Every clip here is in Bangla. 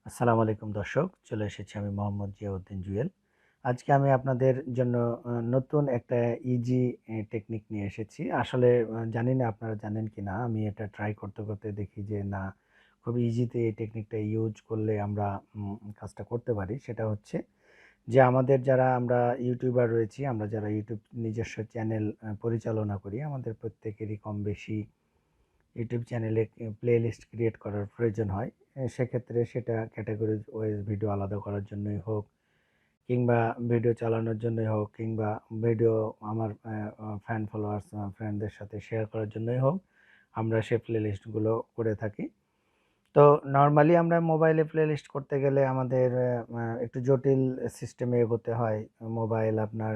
আসসালামু আলাইকুম দর্শক, চলে এসেছি আমি মোহাম্মদ জিয়াউদ্দিন জুয়েল। আজকে আমি আপনাদের জন্য নতুন একটা ইজি টেকনিক নিয়ে এসেছি। আসলে জানি না আপনারা জানেন কিনা, আমি এটা ট্রাই করতে, করতে দেখি যে না, খুব ইজিতে এই টেকনিকটা ইউজ করলে আমরা কাজটা করতে পারি। সেটা হচ্ছে যে আমাদের যারা আমরা ইউটিউবার রয়েছি, আমরা যারা ইউটিউব নিজস্ব চ্যানেল পরিচালনা করি, আমাদের প্রত্যেকেরই কম বেশি ইউটিউব চ্যানেলে প্লেলিস্ট ক্রিয়েট করার প্রয়োজন হয়। সেক্ষেত্রে সেটা ক্যাটাগরি ওয়াইজ ভিডিও আলাদা করার জন্যই হোক, কিংবা ভিডিও চালানোর জন্যই হোক, কিংবা ভিডিও আমার ফ্যান ফলোয়ার্স ফ্রেন্ডদের সাথে শেয়ার করার জন্যই হোক, আমরা সেই প্লেলিস্টগুলো করে থাকি। তো নরমালি আমরা মোবাইলে প্লেলিস্ট করতে গেলে আমাদের একটু জটিল সিস্টেমে এগোতে হয়। মোবাইল আপনার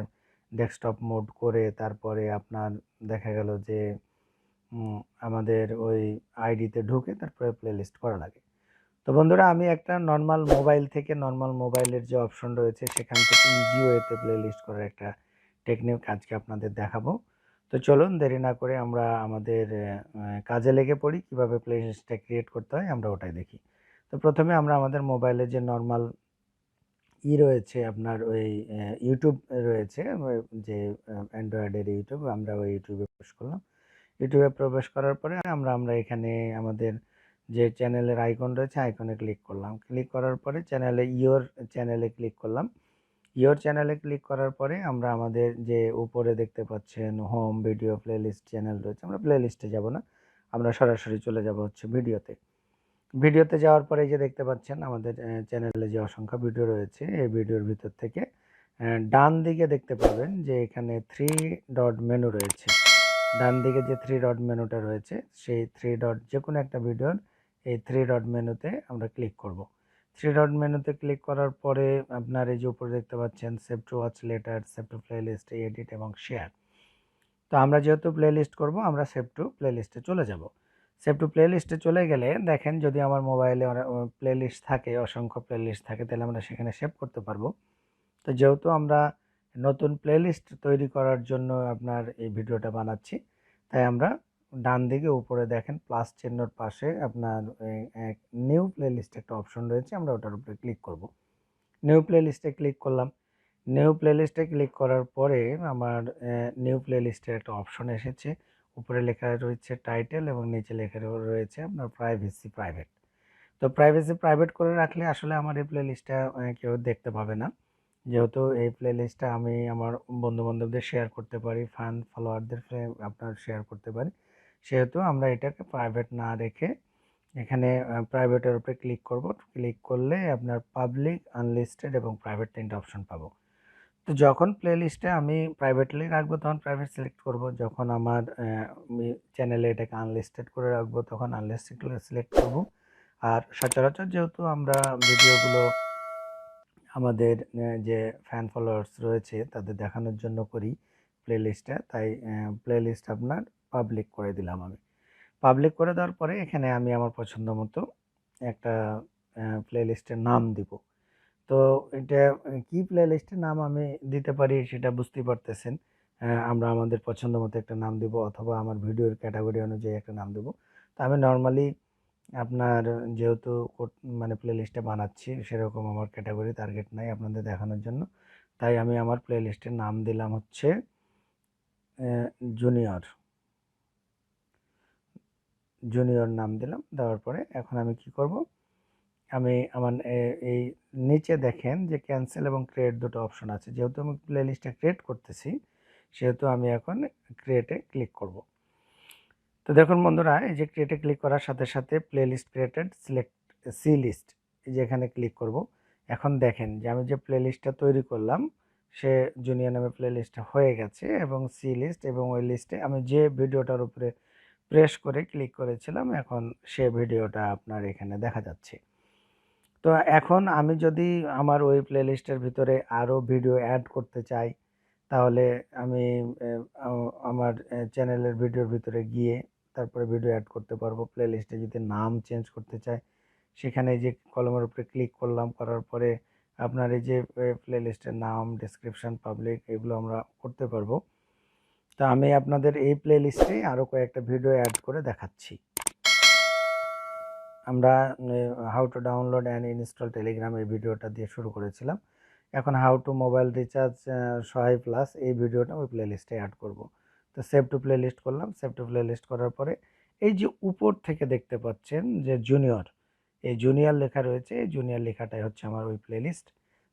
ডেস্কটপ মোড করে তারপরে আপনার দেখা গেল যে আমাদের ওই আইডিতে ঢুকে তারপরে প্লেলিস্ট করা লাগে। তো বন্ধুরা, আমি একটা নর্মাল মোবাইল থেকে, নর্মাল মোবাইলের যে অপশন রয়েছে সেখান থেকে ইজি ওয়েতে প্লেলিস্ট করার একটা টেকনিক আজকে আপনাদের দেখাবো। তো চলুন দেরি না করে আমরা আমাদের কাজে লেগে পড়ি। কিভাবে প্লেলিস্টটা ক্রিয়েট করতে হয় আমরা ওটাই দেখি। তো প্রথমে আমরা আমাদের মোবাইলে যে নর্মাল রয়েছে আপনার ওই ইউটিউব রয়েছে, যে অ্যান্ড্রয়েডের ইউটিউব, আমরা ওই ইউটিউবে প্রবেশ করলাম। ইউটিউবে প্রবেশ করার পরে আমরা এখানে আমাদের যে চ্যানেলের আইকন রয়েছে, আইকনে ক্লিক করলাম। ক্লিক করার পরে চ্যানেলে ক্লিক করলাম। চ্যানেলে ক্লিক করার পরে আমরা আমাদের যে উপরে দেখতে পাচ্ছেন হোম, ভিডিও, প্লেলিস্ট চ্যানেল রয়েছে, আমরা প্লেলিস্টে যাব না, আমরা সরাসরি চলে যাব হচ্ছে ভিডিওতে। ভিডিওতে যাওয়ার পরে যে দেখতে পাচ্ছেন আমাদের চ্যানেলে যে অসংখ্য ভিডিও রয়েছে, এই ভিডিওর ভিতর থেকে ডান দিকে দেখতে পাবেন যে এখানে 3 ডট মেনু রয়েছে। ডান দিকে যে 3 ডট মেনুটা রয়েছে, সেই 3 ডট যে কোনো একটা ভিডিওর এই 3 ডট মেনুতে আমরা ক্লিক করব। 3 ডট মেনুতে ক্লিক করার পরে আপনার এই যে উপরে দেখতে পাচ্ছেন save to watch later, save two playlist, edit এবং শেয়ার। তো আমরা যেহেতু প্লেলিস্ট করব, আমরা সেভ টু প্লেলিস্টে চলে যাব। সেভ টু প্লেলিস্টে চলে গেলে দেখেন, যদি আমার মোবাইলে প্লেলিস্ট থাকে, অসংখ্য প্লেলিস্ট থাকে, তাহলে আমরা সেখানে সেভ করতে পারবো। তো যেহেতু আমরা নতুন প্লেলিস্ট তৈরি করার জন্য আপনার এই ভিডিওটা বানাচ্ছি, তাই আমরা ডান দিকে উপরে দেখেন প্লাস চিহ্নর পাশে আপনার নিউ প্লেলিস্ট একটা অপশন রয়েছে, আমরা ওটার উপরে ক্লিক করব। নিউ প্লেলিস্টে ক্লিক করলাম। নিউ প্লেলিস্টে ক্লিক করার পরে আমার নিউ প্লেলিস্টের একটা অপশন এসেছে। উপরে লেখা রয়েছে টাইটেল এবং নিচে লেখা রয়েছে আপনার প্রাইভেসি প্রাইভেট। তো প্রাইভেসি প্রাইভেট করে রাখলে আসলে আমার এই প্লেলিস্টটা কেউ দেখতে পাবে না। যেহেতু এই প্লেলিস্টটা আমি আমার বন্ধু-বান্ধবদের শেয়ার করতে পারি, ফ্যান ফলোয়ারদের আপনার শেয়ার করতে পারি, সেহেতু আমরা এটাকে প্রাইভেট না রেখে এখানে প্রাইভেটের উপরে ক্লিক করব। ক্লিক করলে আপনার পাবলিক, আনলিস্টেড এবং প্রাইভেট 3টা অপশন পাবো। তো যখন প্লেলিস্টে আমি প্রাইভেটলি রাখবো তখন প্রাইভেট সিলেক্ট করব, যখন আমার চ্যানেলে এটাকে আনলিস্টেড করে রাখবো তখন আনলিস্টেড সিলেক্ট করব। আর সচরাচর যেহেতু আমরা ভিডিওগুলো আমাদের যে ফ্যান ফলোয়ার্স রয়েছে তাদের দেখানোর জন্য করি প্লেলিস্টটা, তাই প্লেলিস্ট আপনার পাবলিক করে দিলাম আমি। পাবলিক করে দেওয়ার পরে এখানে আমি আমার পছন্দ মতো একটা প্লেলিস্টের নাম দিব। তো এটা কি প্লেলিস্টের নাম আমি দিতে পারি সেটা বুঝতেই পারতেছেন। আমরা আমাদের পছন্দ মতো একটা নাম দিব, অথবা আমার ভিডিওর ক্যাটাগরি অনুযায়ী একটা নাম দেব। তো আমি নর্মালি আপনার যেহেতু মানে প্লেলিস্টটা বানাচ্ছি, সেরকম আমার ক্যাটাগরি টার্গেট নাই আপনাদের দেখানোর জন্য, তাই আমি আমার প্লেলিস্টের নাম দিলাম হচ্ছে জুনিয়র। নাম দিলাম। দেওয়ার পরে এখন আমি কি করব, আমি আমার এই নিচে দেখেন যে ক্যান্সেল এবং ক্রিয়েট দুটো অপশন আছে। যেহেতু আমি প্লেলিস্টটা ক্রিয়েট করতেছি, সেহেতু আমি এখন ক্রিয়েটে ক্লিক করব। তো দেখুন বন্ধুরা, এই যে ক্রিয়েটে ক্লিক করার সাথে সাথে প্লেলিস্ট ক্রিয়েটেড, সিলেক্ট সি লিস্ট, এই যে এখানে ক্লিক করব। এখন দেখেন যে আমি যে প্লেলিস্টটা তৈরি করলাম, সে জুনিয়র নামে প্লেলিস্টটা হয়ে গেছে, এবং সি লিস্ট এবং ওই লিস্টে আমি যে ভিডিওটার উপরে প্রেস করে ক্লিক করেছিলাম, এখন সে ভিডিওটা আপনার এখানে দেখা যাচ্ছে। তো এখন আমি যদি আমার ওই প্লেলিস্টের ভিতরে আরও ভিডিও অ্যাড করতে চাই, তাহলে আমি আমার চ্যানেলের ভিডিওর ভিতরে গিয়ে তারপরে ভিডিও অ্যাড করতে পারবো। প্লেলিস্টে যদি নাম চেঞ্জ করতে চাই, সেখানে এই যে কলমের উপরে ক্লিক করলাম, করার পরে আপনার এই যে প্লেলিস্টের নাম, ডেসক্রিপশন, পাবলিক, এগুলো আমরা করতে পারবো। তো আমি আপনাদের এই প্লেলিস্টে আরও কয়েকটা ভিডিও অ্যাড করে দেখাচ্ছি। আমরা how to download and install Telegram এই ভিডিওটা দিয়ে শুরু করেছিলাম। এখন হাউ টু মোবাইল রিচার্জ সহায় প্লাস এই ভিডিওটা ওই প্লেলিস্টে অ্যাড করব। তো সেভ টু প্লেলিস্ট করলাম। সেভ টু প্লেলিস্ট করার পরে এই যে উপর থেকে দেখতে পাচ্ছেন যে জুনিয়র, এই জুনিয়র লেখা রয়েছে, এই জুনিয়র লেখাটাই হচ্ছে আমার ওই প্লেলিস্ট।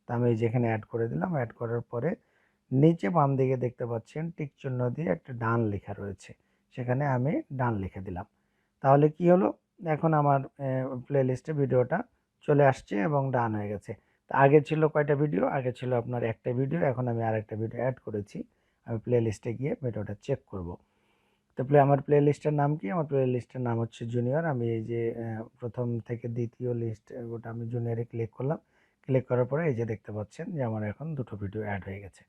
তো আমি যেখানে অ্যাড করে দিলাম। অ্যাড করার পরে নিচে বাম দিকে দেখতে পাচ্ছেন টিক চিহ্ন দিয়ে একটা ডান লেখা রয়েছে, সেখানে আমি ডান লিখে দিলাম। তাহলে কি হলো, এখন আমার প্লেলিস্টে ভিডিওটা চলে আসছে এবং ডান হয়ে গেছে। তো আগে ছিল কয়টা ভিডিও, আগে ছিল আপনার একটা ভিডিও, এখন আমি আরেকটা ভিডিও অ্যাড করেছি। আমি প্লেলিস্টে গিয়ে ভিডিওটা চেক করব। তো আমার প্লেলিস্টের নাম কি, আমার প্লেলিস্টের নাম হচ্ছে জুনিয়র। আমি এই যে প্রথম থেকে দ্বিতীয় লিস্ট ওটা আমি জুনিয়রে ক্লিক করলাম। ক্লিক করার পরে এই যে দেখতে পাচ্ছেন যে আমার এখন দুটো ভিডিও অ্যাড হয়ে গেছে।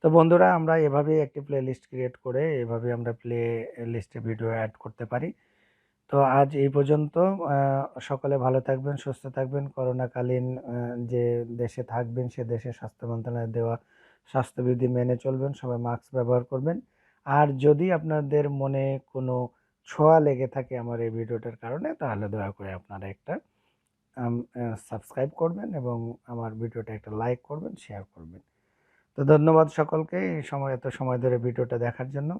তো বন্ধুরা, আমরা এভাবেই একটি প্লেলিস্ট ক্রিয়েট করে এভাবে আমরা প্লে লিস্টে ভিডিও অ্যাড করতে পারি। তো আজ এই পর্যন্ত। সকলে ভালো থাকবেন, সুস্থ থাকবেন। করোনাকালীন যে দেশে থাকবেন সে দেশে স্বাস্থ্য মন্ত্রণালয়ের দেওয়া স্বাস্থ্যবিধি মেনে চলবেন, সবাই মাস্ক ব্যবহার করবেন। আর যদি আপনাদের মনে কোনো ছোঁয়া লেগে থাকে আমার এই ভিডিওটার কারণে, তাহলে দয়া করে আপনারা একটা সাবস্ক্রাইব করবেন এবং আমার ভিডিওটা একটা লাইক করবেন, শেয়ার করবেন। তো ধন্যবাদ সকলকে এই সময়, এত সময় ধরে ভিডিওটা দেখার জন্য।